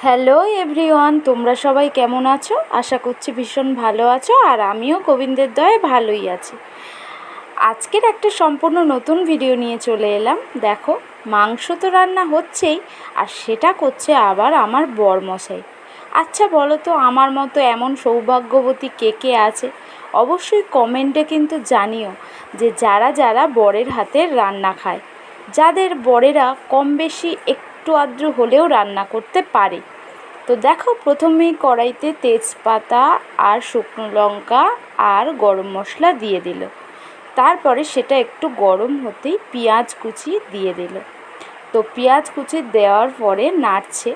Hello everyone, তোমরা সবাই কেমন আছো? আশা করছি ভীষণ ভালো আছো, আর আমিও গোবিন্দের দয়ায় ভালোই আছি। আজকের একটা সম্পূর্ণ নতুন ভিডিও নিয়ে চলে এলাম। দেখো, মাংস তো রান্না হচ্ছেই, আর সেটা করছে আবার আমার বরমশাই। আচ্ছা বলো তো, আমার মতো এমন সৌভাগ্যবতী কে কে আছে? অবশ্যই কমেন্টে কিন্তু জানিও যে যারা যারা বরের হাতের রান্না খায়, যাদের বরেরা কম বেশি একটু আধটু হলেও রান্না করতে পারে। তো দেখো, প্রথমেই কড়াইতে তেজপাতা আর শুকনো লঙ্কা আর গরম মশলা দিয়ে দিল। তারপরে সেটা একটু গরম হতেই পেঁয়াজ কুচি দিয়ে দিল। তো পেঁয়াজ কুচি দেওয়ার পরে নাড়ছে।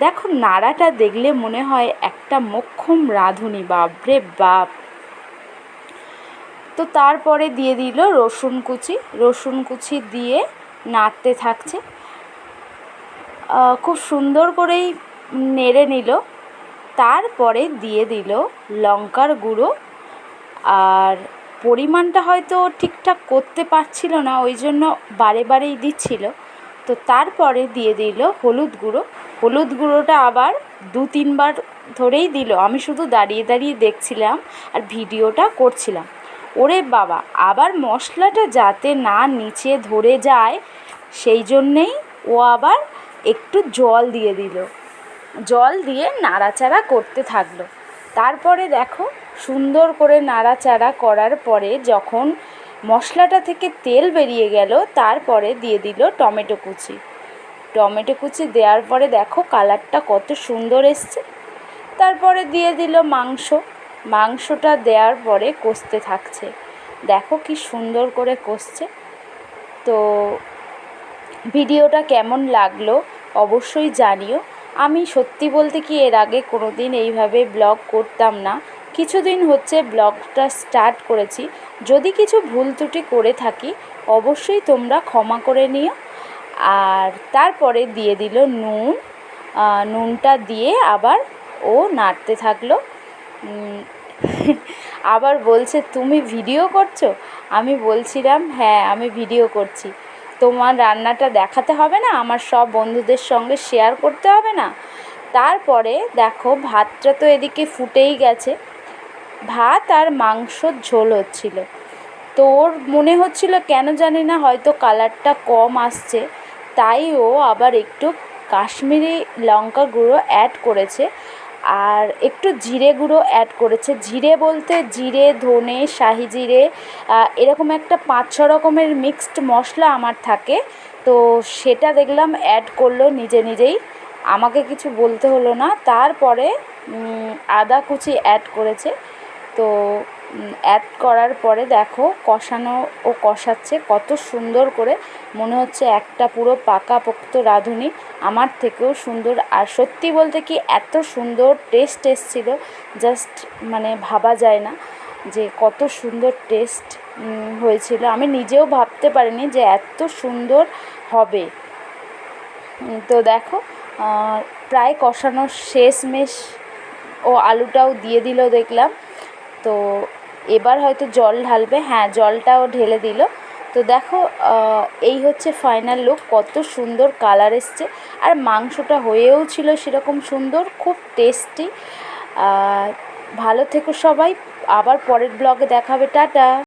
দেখো, নাড়াটা দেখলে মনে হয় একটা মোক্ষম রাঁধুনি, বাপরে বাপ। তো তারপরে দিয়ে দিল রসুন কুচি দিয়ে নাড়তে থাকছে। খুব সুন্দর করেই নেড়ে নিল। তারপরে দিয়ে দিল লঙ্কার গুঁড়ো, আর পরিমাণটা হয়তো ঠিকঠাক করতে পারছিল না, ওই জন্য বারেই দিচ্ছিল। তো তারপরে দিয়ে দিল হলুদ গুঁড়োটা আবার 2-3 বার ধরেই দিল। আমি শুধু দাঁড়িয়ে দাঁড়িয়ে দেখছিলাম আর ভিডিওটা করছিলাম। ওরে বাবা, আবার মশলাটা যাতে না নিচে ধরে যায় সেই জন্যেই ও আবার একটু জল দিয়ে দিল। জল দিয়ে নাড়াচাড়া করতে থাকলো। তারপরে দেখো, সুন্দর করে নাড়াচাড়া করার পরে যখন মশলাটা থেকে তেল বেরিয়ে গেল, তারপরে দিয়ে দিল টমেটো কুচি দেওয়ার পরে দেখো কালারটা কত সুন্দর এসছে। তারপরে দিয়ে দিল মাংসটা দেওয়ার পরে কষতে থাকছে। দেখো কি সুন্দর করে কষছে। তো ভিডিওটা কেমন লাগলো অবশ্যই জানিও। আমি সত্যি বলতে কি এর আগে কোনো দিন এইভাবে ব্লগ করতাম না, কিছুদিন হচ্ছে ব্লগটা স্টার্ট করেছি। যদি কিছু ভুল ত্রুটি করে থাকি অবশ্যই তোমরা ক্ষমা করে নিও। আর তারপরে দিয়ে দিল নুনটা দিয়ে আবার ও নাড়তে থাকলো। আবার বলছে, তুমি ভিডিও করছো? আমি বলছিলাম, হ্যাঁ আমি ভিডিও করছি। তোমার রান্নাটা দেখাতে হবে না? আমার সব বন্ধুদের সঙ্গে শেয়ার করতে হবে না? তারপরে দেখো, ভাতটা তো এদিকে ফুটেই গেছে। ভাত আর মাংসর ঝোল হচ্ছিল। তো ওর মনে হচ্ছিল কেন জানি না হয়তো কালারটা কম আসছে, তাই ও আবার একটু কাশ্মীরি লঙ্কা গুঁড়ো অ্যাড করেছে, আর একটু জিরে গুঁড়ো অ্যাড করেছে। জিরে বলতে জিরে, ধনে, শাহি জিরে, এরকম একটা 5-6 রকমের মিক্সড মশলা আমার থাকে। তো সেটা দেখলাম অ্যাড করলো নিজেই, আমাকে কিছু বলতে হলো না। তারপরে আদা কুচি অ্যাড করেছে। তো অ্যাড করার পরে দেখো কষাচ্ছে কত সুন্দর করে, মনে হচ্ছে একটা পুরো পাকাপোক্ত রাঁধুনি, আমার থেকেও সুন্দর। আর সত্যি বলতে কি এত সুন্দর টেস্ট এসেছিল, জাস্ট মানে ভাবা যায় না যে কত সুন্দর টেস্ট হয়েছিল। আমি নিজেও ভাবতে পারিনি যে এত সুন্দর হবে। তো দেখো, প্রায় কষানোর শেষমেশ ও আলুটাও দিয়ে দিল দেখলাম। তো এবার হয়তো জল ঢালবে, হ্যাঁ জলটাও ঢেলে দিল। তো দেখো, এই হচ্ছে ফাইনাল লুক। কত সুন্দর কালার এসছে, আর মাংসটা হয়েও ছিল সেরকম সুন্দর, খুব টেস্টি। ভালো থেকো সবাই, আবার পরের ব্লগে দেখা হবে। টাটা।